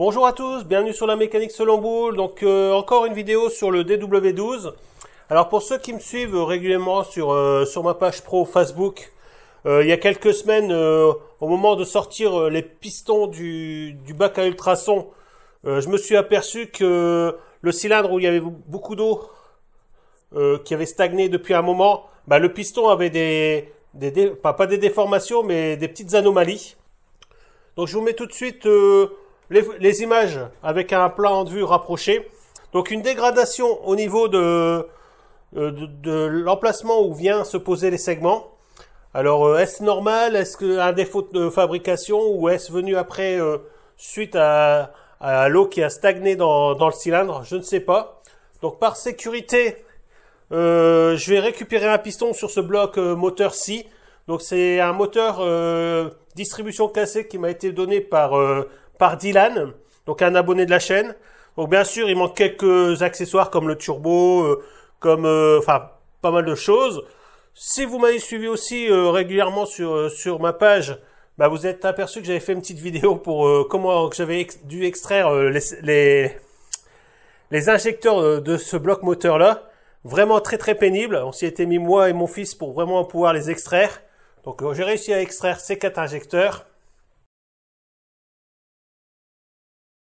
Bonjour à tous, bienvenue sur la mécanique selon Boulle. Donc encore une vidéo sur le DW12. Alors pour ceux qui me suivent régulièrement sur ma page pro Facebook, il y a quelques semaines, au moment de sortir les pistons du bac à ultrasons, je me suis aperçu que le cylindre où il y avait beaucoup d'eau qui avait stagné depuis un moment, le piston avait pas des déformations mais des petites anomalies. Donc je vous mets tout de suite les images avec un plan de vue rapproché. Donc une dégradation au niveau de l'emplacement où vient se poser les segments. Alors est-ce normal? Est-ce qu'un défaut de fabrication ou est-ce venu après suite à l'eau qui a stagné dans le cylindre? Je ne sais pas. Donc par sécurité, je vais récupérer un piston sur ce bloc moteur-ci. Donc c'est un moteur distribution classique qui m'a été donné par Dylan, donc un abonné de la chaîne. Donc bien sûr, il manque quelques accessoires comme le turbo, enfin pas mal de choses. Si vous m'avez suivi aussi régulièrement sur ma page, vous êtes aperçu que j'avais fait une petite vidéo pour comment que j'avais dû extraire les injecteurs de ce bloc moteur là. Vraiment très très pénible. On s'y était mis moi et mon fils pour vraiment pouvoir les extraire. Donc j'ai réussi à extraire ces 4 injecteurs.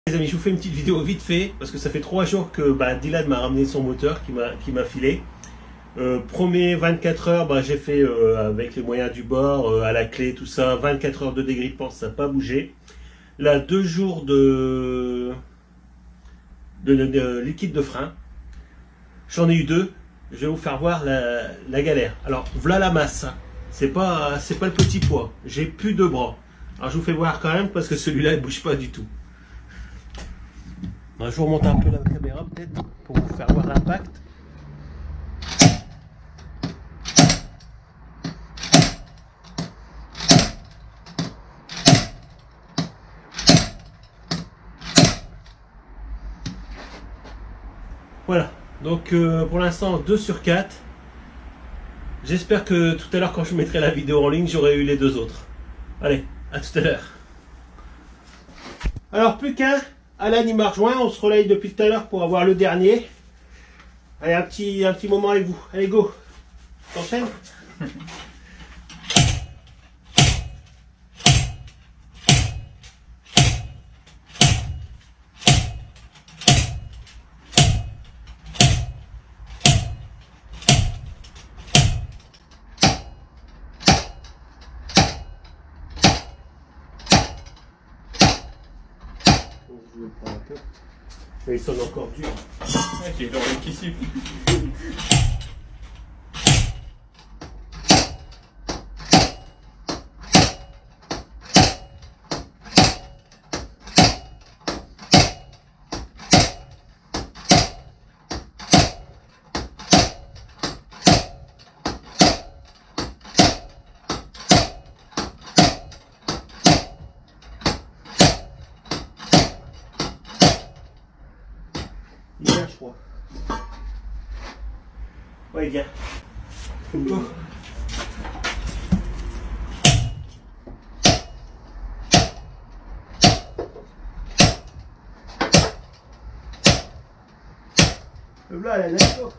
Les amis, je vous fais une petite vidéo vite fait parce que ça fait 3 jours que Dylan m'a ramené son moteur qui m'a filé. Premier 24 heures, j'ai fait avec les moyens du bord, à la clé, tout ça, 24 heures de dégrippement, ça n'a pas bougé. Là, 2 jours de liquide de frein. J'en ai eu 2. Je vais vous faire voir la galère. Alors, voilà la masse. C'est pas le petit poids. J'ai plus de bras. Alors, je vous fais voir quand même parce que celui-là, il bouge pas du tout. Je vous remonte un peu la caméra peut-être pour vous faire voir l'impact. Voilà. Donc pour l'instant 2 sur 4. J'espère que tout à l'heure quand je mettrai la vidéo en ligne, j'aurai eu les 2 autres. Allez, à tout à l'heure. Alors plus qu'un. Alan il m'a rejoint, on se relaye depuis tout à l'heure pour avoir le dernier. Allez, un petit moment avec vous. Allez, go. T'enchaînes? Mais il sonne encore dur. Ouais, j'ai l'oreille qui siffle. Il vient, je crois. Ouais, il vient. Go. Le blanc, elle est d'accord.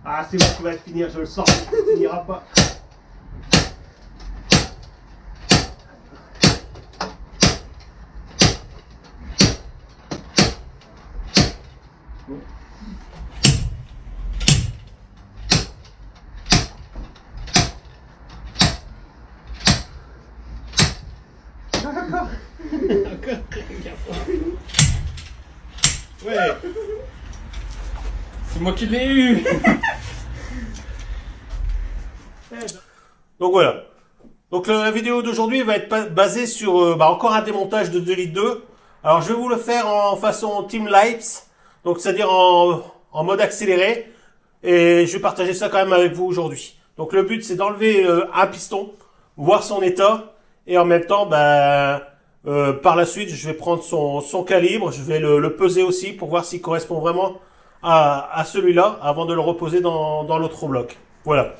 Ah, c'est bon, tu vas finir, je le sens. Tu n'iras pas. Encore. Ouais. C'est moi qui l'ai eu. Donc voilà. Donc la vidéo d'aujourd'hui va être basée sur encore un démontage de 2 litres 2. Alors je vais vous le faire en façon Team Lights, donc c'est-à-dire en mode accéléré, et je vais partager ça quand même avec vous aujourd'hui. Donc le but c'est d'enlever un piston, voir son état, et en même temps par la suite je vais prendre son calibre, je vais le peser aussi pour voir s'il correspond vraiment à celui-là avant de le reposer dans l'autre bloc. Voilà.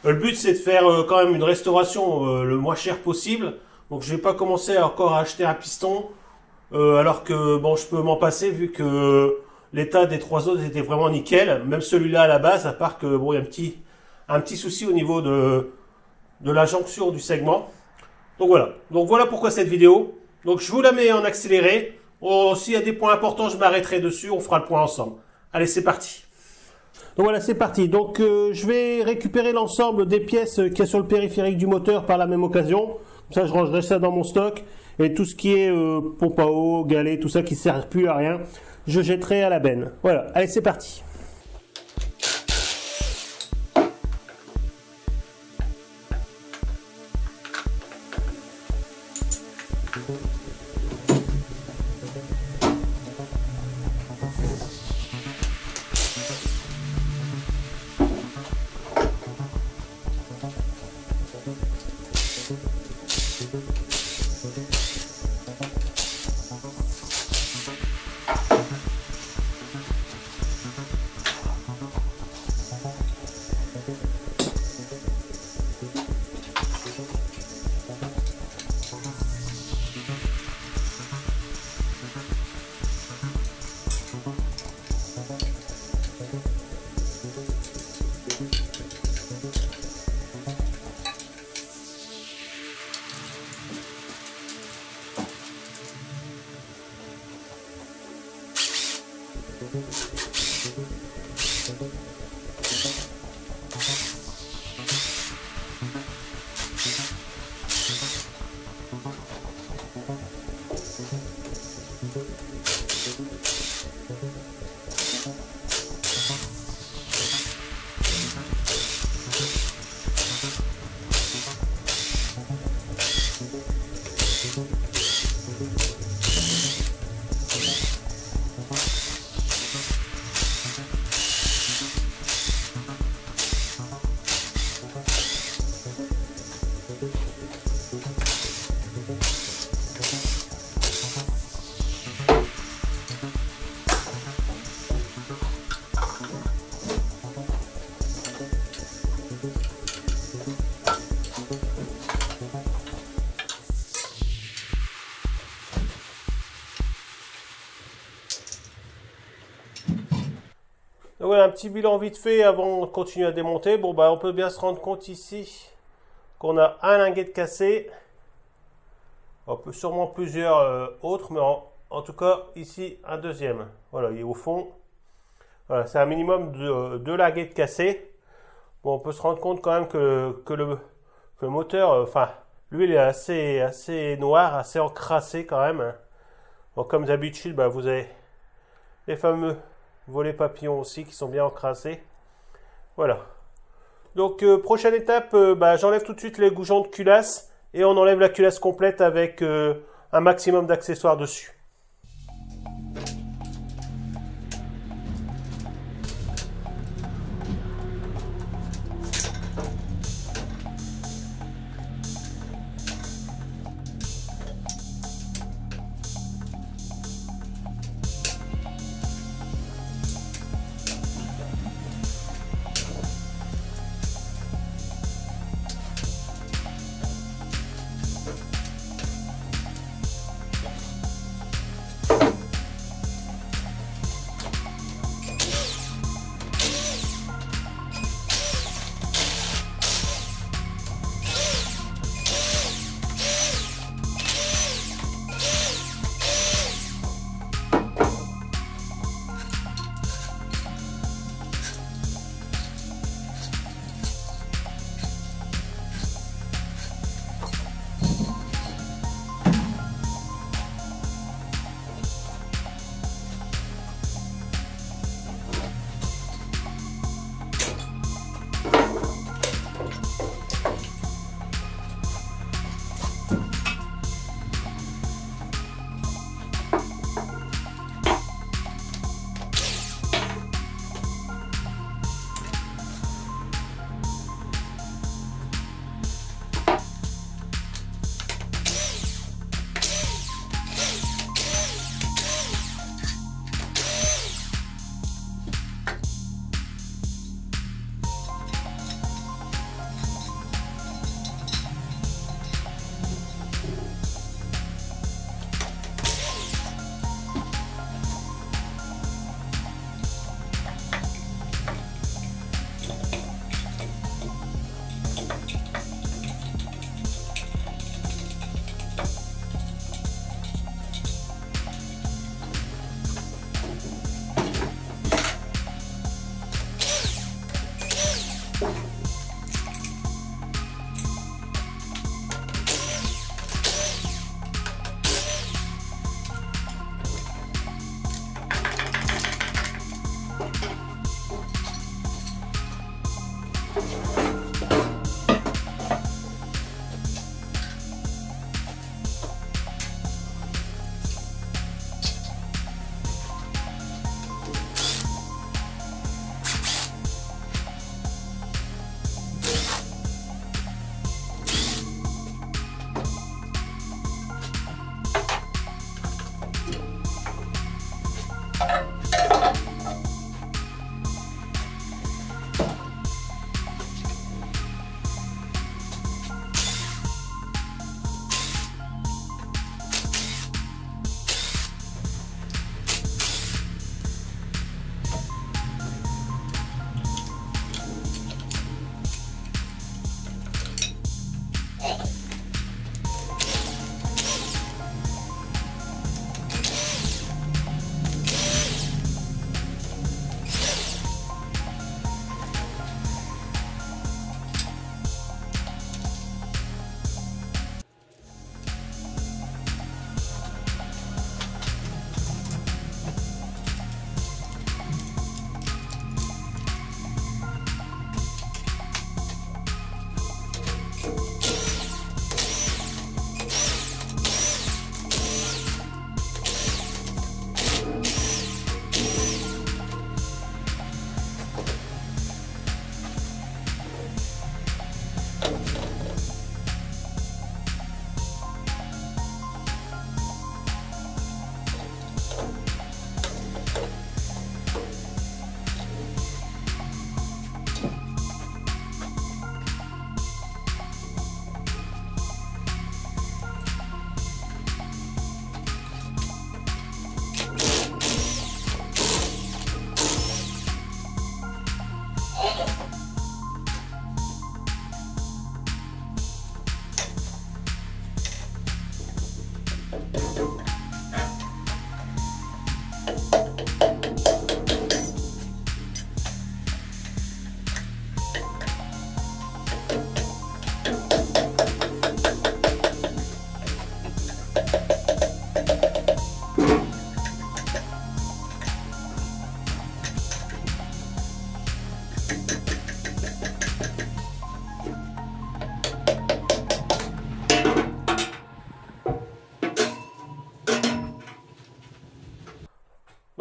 Le but c'est de faire quand même une restauration le moins cher possible. Donc je vais pas commencer encore à acheter un piston alors que bon je peux m'en passer vu que l'état des trois autres était vraiment nickel. Même celui-là à la base, à part que bon il y a un petit souci au niveau de la jonction du segment. Donc voilà pourquoi cette vidéo. Donc je vous la mets en accéléré. Oh, s'il y a des points importants, je m'arrêterai dessus, on fera le point ensemble. Allez, c'est parti. Donc voilà, c'est parti. Donc je vais récupérer l'ensemble des pièces qu'il y a sur le périphérique du moteur par la même occasion. Comme ça, je rangerai ça dans mon stock. Et tout ce qui est pompe à eau, galet, tout ça qui ne sert plus à rien, je jetterai à la benne. Voilà, allez, c'est parti. Donc voilà, un petit bilan vite fait avant de continuer à démonter. Bon bah on peut bien se rendre compte ici qu'on a un linguet de cassé. On peut sûrement plusieurs autres, mais en tout cas ici un deuxième. Voilà, il est au fond. Voilà, c'est un minimum de 2 linguets de cassé. Bon, on peut se rendre compte quand même que le moteur, enfin, l'huile est assez noire, assez encrassée quand même. Bon, comme d'habitude, bah, vous avez les fameux volets papillons aussi qui sont bien encrassés. Voilà. Donc, prochaine étape, bah, j'enlève tout de suite les goujons de culasse et on enlève la culasse complète avec un maximum d'accessoires dessus.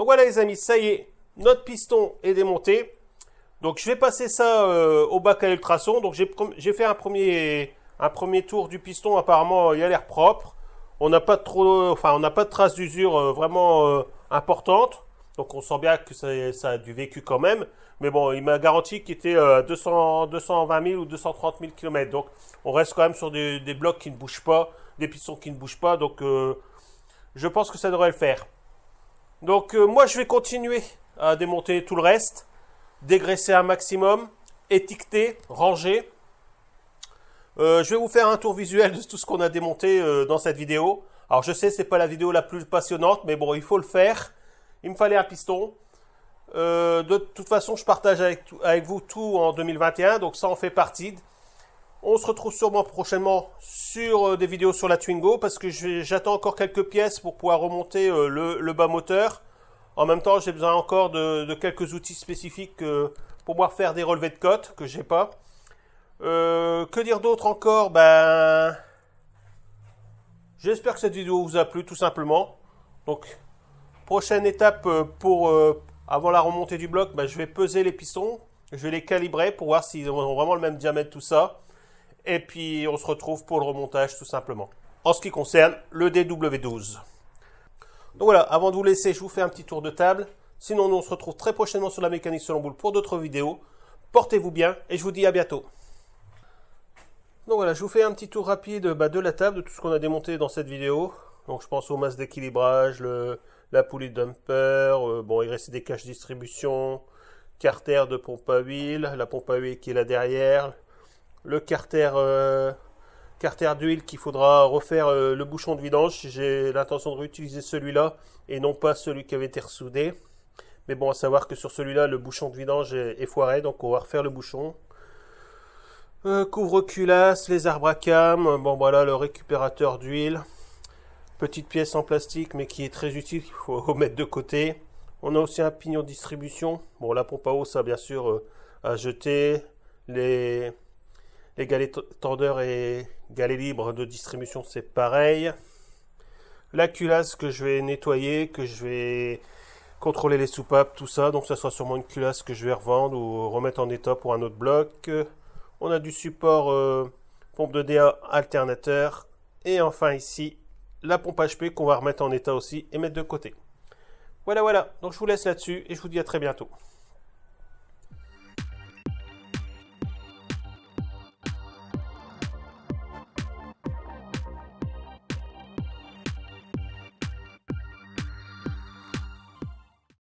Donc voilà les amis, ça y est, notre piston est démonté. Donc je vais passer ça au bac à ultrasons. Donc j'ai fait un premier tour du piston, apparemment il a l'air propre. On n'a pas de traces d'usure vraiment importantes. Donc on sent bien que ça a du vécu quand même. Mais bon, il m'a garanti qu'il était 220 000 ou 230 000 km. Donc on reste quand même sur des blocs qui ne bougent pas, des pistons qui ne bougent pas. Donc je pense que ça devrait le faire. Donc moi je vais continuer à démonter tout le reste, dégraisser un maximum, étiqueter, ranger. Je vais vous faire un tour visuel de tout ce qu'on a démonté dans cette vidéo. Alors je sais c'est pas la vidéo la plus passionnante, mais bon il faut le faire. Il me fallait un piston. De toute façon je partage avec vous tout en 2021, donc ça en fait partie. On se retrouve sûrement prochainement sur des vidéos sur la Twingo parce que j'attends encore quelques pièces pour pouvoir remonter le bas moteur. En même temps, j'ai besoin encore de quelques outils spécifiques pour pouvoir faire des relevés de cote que j'ai pas. Que dire d'autre encore? Ben, j'espère que cette vidéo vous a plu tout simplement. Donc, prochaine étape pour avant la remontée du bloc, ben, je vais peser les pistons, je vais les calibrer pour voir s'ils ont vraiment le même diamètre, tout ça. Et puis on se retrouve pour le remontage tout simplement. En ce qui concerne le DW12. Donc voilà, avant de vous laisser, je vous fais un petit tour de table. Sinon, nous on se retrouve très prochainement sur la mécanique selon boule pour d'autres vidéos. Portez-vous bien et je vous dis à bientôt. Donc voilà, je vous fais un petit tour rapide de la table, de tout ce qu'on a démonté dans cette vidéo. Donc je pense aux masses d'équilibrage, la poulie de dumper, bon il restait des caches distribution, carter de pompe à huile, la pompe à huile qui est là derrière. Le carter d'huile qu'il faudra refaire le bouchon de vidange. J'ai l'intention de réutiliser celui-là et non pas celui qui avait été ressoudé. Mais bon, à savoir que sur celui-là, le bouchon de vidange est foiré, donc on va refaire le bouchon. Couvre-culasse, les arbres à cam, bon voilà le récupérateur d'huile, petite pièce en plastique mais qui est très utile, il faut mettre de côté. On a aussi un pignon de distribution, bon la pompe à eau ça bien sûr à jeter, les galets tendeurs et galets libres de distribution c'est pareil. La culasse que je vais nettoyer, que je vais contrôler les soupapes, tout ça, donc ça sera sûrement une culasse que je vais revendre ou remettre en état pour un autre bloc. On a du support pompe de DA alternateur. Et enfin ici, la pompe HP qu'on va remettre en état aussi et mettre de côté. Voilà, voilà. Donc je vous laisse là-dessus et je vous dis à très bientôt.